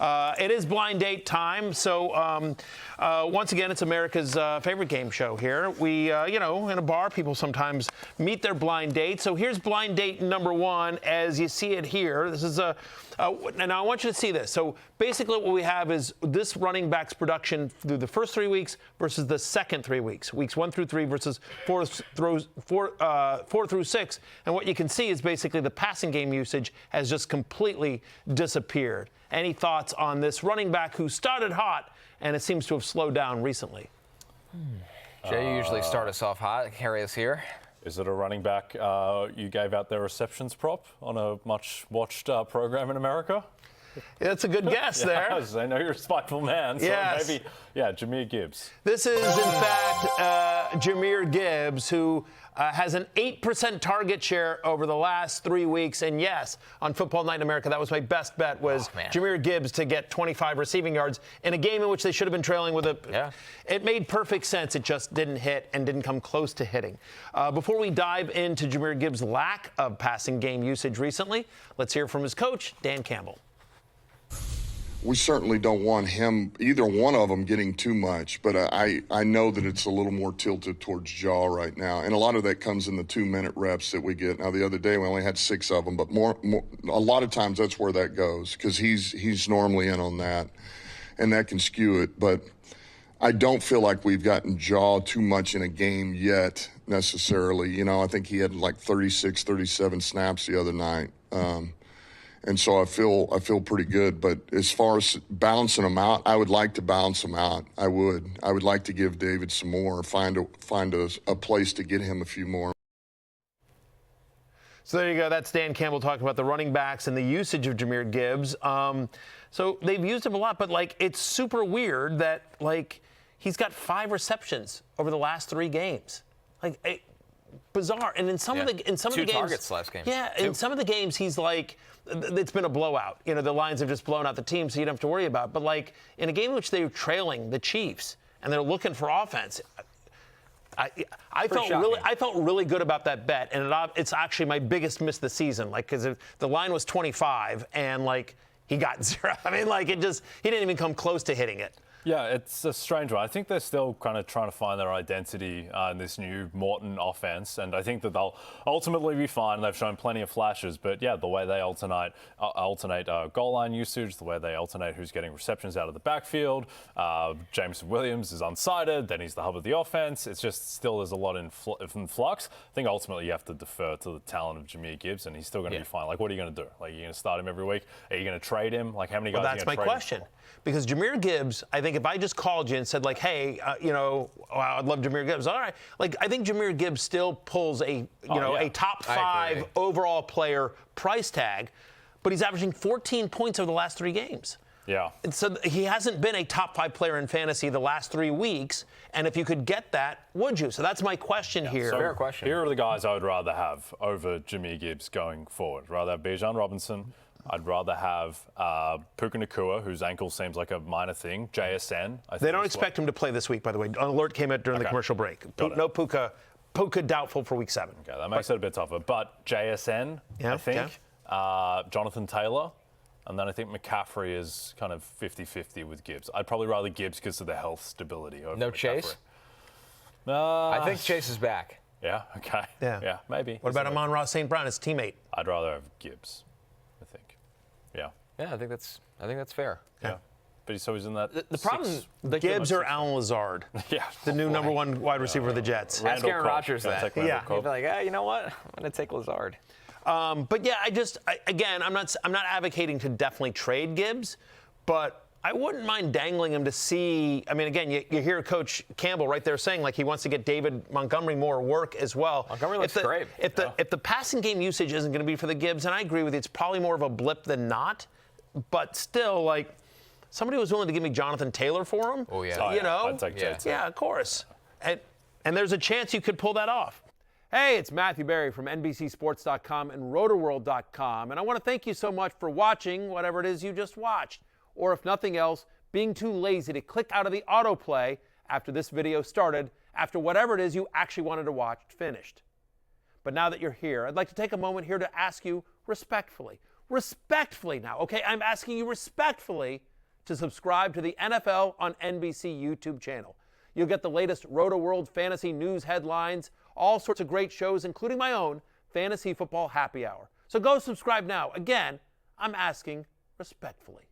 It is blind date time, so once again, it's America's favorite game show here. We, in a bar, people sometimes meet their blind date. So here's blind date number one, as you see it here. This is and I want you to see this. So basically what we have is this running back's production through the first 3 weeks versus the second 3 weeks, weeks 1 through 3 versus 4 through 6. And what you can see is basically the passing game usage has just completely disappeared. Any thoughts on this running back who started hot and it seems to have slowed down recently? Jay, you usually start us off hot. Harry is here. Is it a running back you gave out their receptions prop on a much-watched program in America? That's a good guess there. Yes, I know you're a spiteful man, so yes. Maybe, Jahmyr Gibbs. This is, in fact, Jahmyr Gibbs, who has an 8% target share over the last 3 weeks. And yes, on Football Night in America, that was my best bet, was Jahmyr Gibbs to get 25 receiving yards in a game in which they should have been trailing with a... Yeah. It made perfect sense. It just didn't hit and didn't come close to hitting. Before we dive into Jahmyr Gibbs' lack of passing game usage recently, let's hear from his coach, Dan Campbell. We certainly don't want him, either one of them, getting too much, but I know that it's a little more tilted towards jaw right now, and a lot of that comes in the 2-minute reps that we get. Now, the other day we only had 6 of them, but a lot of times that's where that goes, because he's normally in on that, and that can skew it. But I don't feel like we've gotten jaw too much in a game yet, necessarily. I think he had like 36, 37 snaps the other night. And so I feel pretty good. But as far as balancing them out, I would like to balance them out. I would like to give David some more, find a place to get him a few more. So there you go. That's Dan Campbell talking about the running backs and the usage of Jahmyr Gibbs. So they've used him a lot, but it's super weird that he's got 5 receptions over the last 3 games. Bizarre. And in some of the games, 2 targets last game. Yeah, in some of the games he's it's been a blowout. The Lions have just blown out the team, so you don't have to worry about it. But in a game in which they were trailing the Chiefs and they're looking for offense, I felt really good about that bet, and it's actually my biggest miss this season. Because the line was 25 and he got 0. I mean, he didn't even come close to hitting it. Yeah, it's a strange one. I think they're still kind of trying to find their identity in this new Morton offense, and I think that they'll ultimately be fine. They've shown plenty of flashes, but yeah, the way they alternate goal line usage, the way they alternate who's getting receptions out of the backfield. Jameson Williams is unsighted, then he's the hub of the offense. It's just still there's a lot in flux. I think ultimately you have to defer to the talent of Jahmyr Gibbs, and he's still going to be fine. What are you going to do? Are you going to start him every week? Are you going to trade him? How many guys are you going to trade him? Well, that's my question. Because Jahmyr Gibbs, I think if I just called you and said, hey, I'd love Jahmyr Gibbs. All right. I think Jahmyr Gibbs still pulls a top 5 overall player price tag, but he's averaging 14 points over the last 3 games. Yeah. And so he hasn't been a top 5 player in fantasy the last 3 weeks. And if you could get that, would you? So that's my question here. So fair question. Here are the guys I would rather have over Jahmyr Gibbs going forward. Rather have Bijan Robinson. I'd rather have Puka Nacua, whose ankle seems like a minor thing. JSN. They don't expect him to play this week, by the way. An alert came out during the commercial break. No Puka. Puka doubtful for week 7. Okay, that makes it a bit tougher. But JSN, I think. Jonathan Taylor. And then I think McCaffrey is kind of 50-50 with Gibbs. I'd probably rather Gibbs because of the health stability over No McCaffrey. Chase? I think Chase is back. Yeah, okay. Yeah, maybe. What about Amon-Ra St. Brown, his teammate? I'd rather have Gibbs. Yeah, I think that's fair. Yeah. But so he's in that. The problem, Gibbs or Alan Lazard. Yeah. The new number 1 wide receiver of the Jets. Ask Aaron Rodgers that. Yeah. He'd be you know what? I'm going to take Lazard. But yeah, I'm not advocating to definitely trade Gibbs, but I wouldn't mind dangling him to see. I mean, again, you hear Coach Campbell right there saying he wants to get David Montgomery more work as well. Montgomery looks great. If the passing game usage isn't going to be for the Gibbs, and I agree with you, it's probably more of a blip than not. But still, somebody was willing to give me Jonathan Taylor for him. Oh, yeah. I'd take JT. Yeah, of course. And there's a chance you could pull that off. Hey, it's Matthew Berry from NBCSports.com and Rotorworld.com. And I want to thank you so much for watching whatever it is you just watched. Or if nothing else, being too lazy to click out of the autoplay after this video started, after whatever it is you actually wanted to watch finished. But now that you're here, I'd like to take a moment here to ask you respectfully, respectfully now, okay? I'm asking you respectfully to subscribe to the NFL on NBC YouTube channel. You'll get the latest Roto-World fantasy news headlines, all sorts of great shows, including my own Fantasy Football Happy Hour. So go subscribe now. Again, I'm asking respectfully.